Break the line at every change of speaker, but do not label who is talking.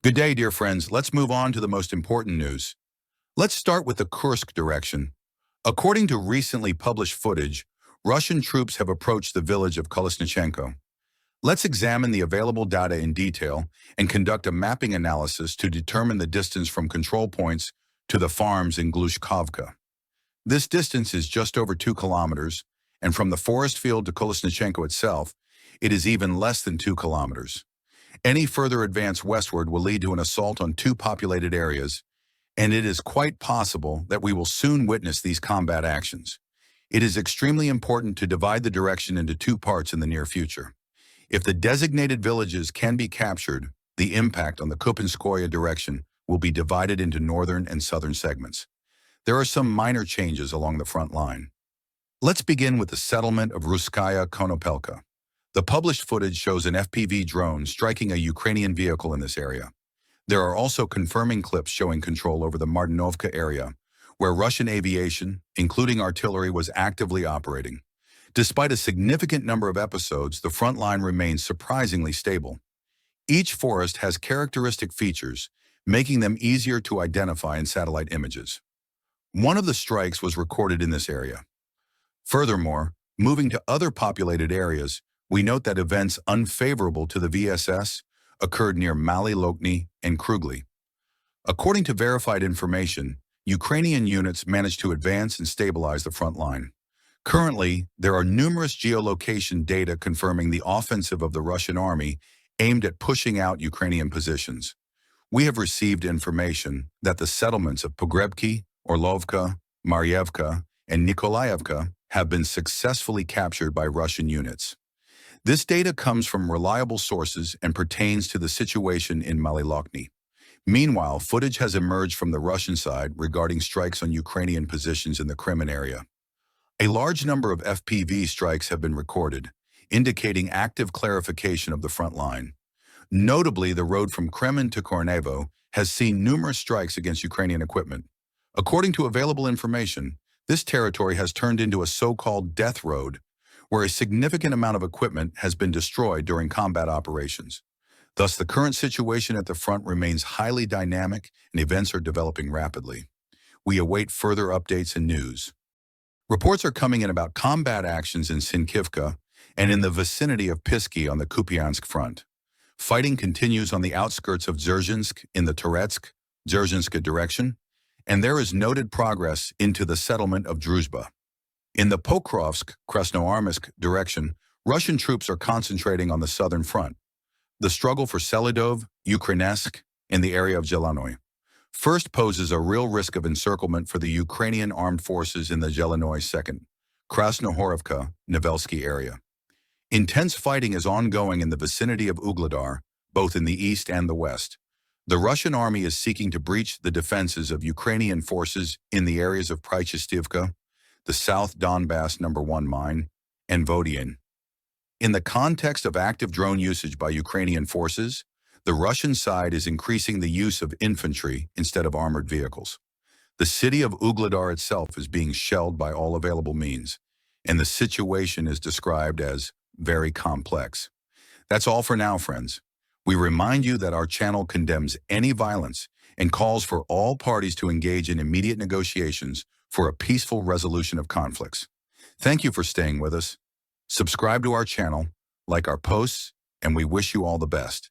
Good day, dear friends. Let's move on to the most important news. Let's start with the Kursk direction. According to recently published footage, Russian troops have approached the village of Kolesnichenko. Let's examine the available data in detail and conduct a mapping analysis to determine the distance from control points to the farms in Glushkovka. This distance is just over 2 kilometers, and from the forest field to Kolesnichenko itself, it is even less than 2 kilometers. Any further advance westward will lead to an assault on two populated areas, and it is quite possible that we will soon witness these combat actions. It is extremely important to divide the direction into two parts in the near future. If the designated villages can be captured, the impact on the Kupenskoye direction will be divided into northern and southern segments. There are some minor changes along the front line. Let's begin with the settlement of Ruskaya Konopelka. The published footage shows an FPV drone striking a Ukrainian vehicle in this area. There are also confirming clips showing control over the Martinovka area, where Russian aviation, including artillery, was actively operating. Despite a significant number of episodes, the front line remains surprisingly stable. Each forest has characteristic features, making them easier to identify in satellite images. One of the strikes was recorded in this area. Furthermore, moving to other populated areas, we note that events unfavorable to the VSS occurred near Mali Lokhny and Krugli. According to verified information, Ukrainian units managed to advance and stabilize the front line. Currently, there are numerous geolocation data confirming the offensive of the Russian army aimed at pushing out Ukrainian positions. We have received information that the settlements of Pogrebki, Orlovka, Marievka, and Nikolaevka have been successfully captured by Russian units. This data comes from reliable sources and pertains to the situation in Mali Lokhny. Meanwhile, footage has emerged from the Russian side regarding strikes on Ukrainian positions in the Crimean area. A large number of FPV strikes have been recorded, indicating active clarification of the front line. Notably, the road from Kremen to Kornevo has seen numerous strikes against Ukrainian equipment. According to available information, this territory has turned into a so-called death road, where a significant amount of equipment has been destroyed during combat operations. Thus, the current situation at the front remains highly dynamic and events are developing rapidly. We await further updates and news. Reports are coming in about combat actions in Sinkivka and in the vicinity of Pisky on the Kupiansk front. Fighting continues on the outskirts of Dzerzhinsk in the Terezhsk-Dzerzhinska direction, and there is noted progress into the settlement of Druzhba. In the Pokrovsk-Krasnoarmysk direction, Russian troops are concentrating on the southern front. The struggle for Selidov, Ukrenesk, in the area of Zelenoy first poses a real risk of encirclement for the Ukrainian armed forces in the Zelenoy second, Krasnohorivka, Nevelsky area. Intense fighting is ongoing in the vicinity of Ugledar, both in the east and the west. The Russian army is seeking to breach the defenses of Ukrainian forces in the areas of Prychestivka, the South Donbass No. 1 mine, and Vodiane. In the context of active drone usage by Ukrainian forces, the Russian side is increasing the use of infantry instead of armored vehicles. The city of Ugledar itself is being shelled by all available means, and the situation is described as very complex. That's all for now, friends. We remind you that our channel condemns any violence and calls for all parties to engage in immediate negotiations for a peaceful resolution of conflicts. Thank you for staying with us. Subscribe to our channel, like our posts, and we wish you all the best.